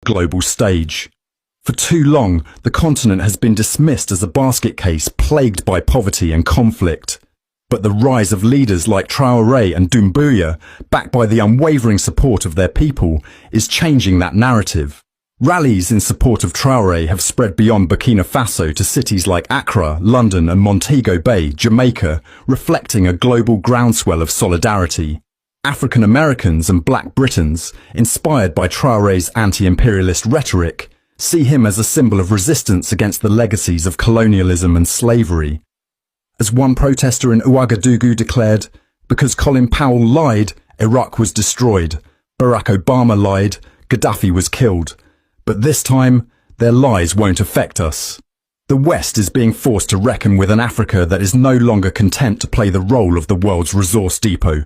global stage. For too long, the continent has been dismissed as a basket case plagued by poverty and conflict. But the rise of leaders like Traoré and Doumbouya, backed by the unwavering support of their people, is changing that narrative. Rallies in support of Traoré have spread beyond Burkina Faso to cities like Accra, London and Montego Bay, Jamaica, reflecting a global groundswell of solidarity. African Americans and Black Britons, inspired by Traoré's anti-imperialist rhetoric, see him as a symbol of resistance against the legacies of colonialism and slavery. As one protester in Ouagadougou declared, "Because Colin Powell lied, Iraq was destroyed. Barack Obama lied, Gaddafi was killed. But this time, their lies won't affect us." The West is being forced to reckon with an Africa that is no longer content to play the role of the world's resource depot.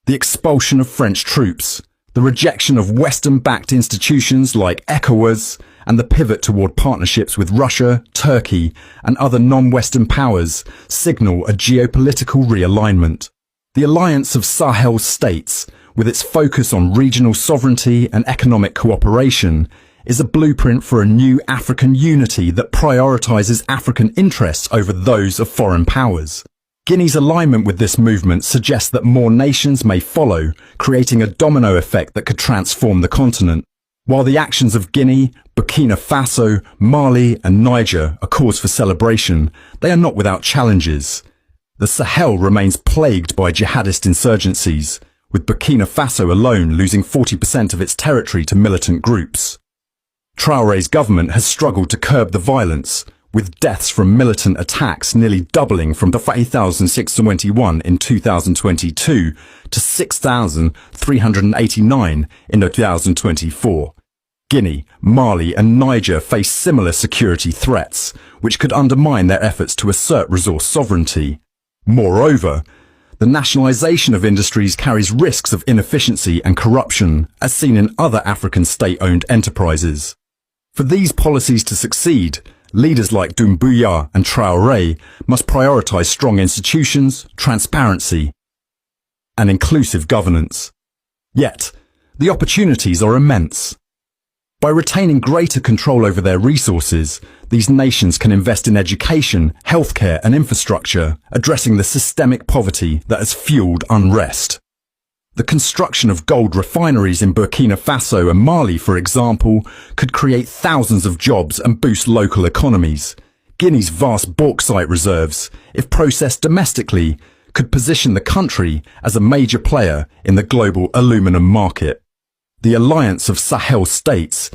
The expulsion of French troops, the rejection of Western-backed institutions like ECOWAS, and the pivot toward partnerships with Russia, Turkey, and other non-Western powers signal a geopolitical realignment. The alliance of Sahel states, with its focus on regional sovereignty and economic cooperation, is a blueprint for a new African unity that prioritizes African interests over those of foreign powers. Guinea's alignment with this movement suggests that more nations may follow, creating a domino effect that could transform the continent. While the actions of Guinea, Burkina Faso, Mali and Niger are cause for celebration, they are not without challenges. The Sahel remains plagued by jihadist insurgencies, with Burkina Faso alone losing 40% of its territory to militant groups. Traoré's government has struggled to curb the violence, with deaths from militant attacks nearly doubling from 5,621 in 2022 to 6,389 in 2024. Guinea, Mali and Niger face similar security threats, which could undermine their efforts to assert resource sovereignty. Moreover, the nationalization of industries carries risks of inefficiency and corruption, as seen in other African state-owned enterprises. For these policies to succeed, leaders like Doumbouya and Traoré must prioritize strong institutions, transparency, and inclusive governance. Yet, the opportunities are immense. By retaining greater control over their resources, these nations can invest in education, healthcare and infrastructure, addressing the systemic poverty that has fueled unrest. The construction of gold refineries in Burkina Faso and Mali, for example, could create thousands of jobs and boost local economies. Guinea's vast bauxite reserves, if processed domestically, could position the country as a major player in the global aluminum market. The alliance of Sahel states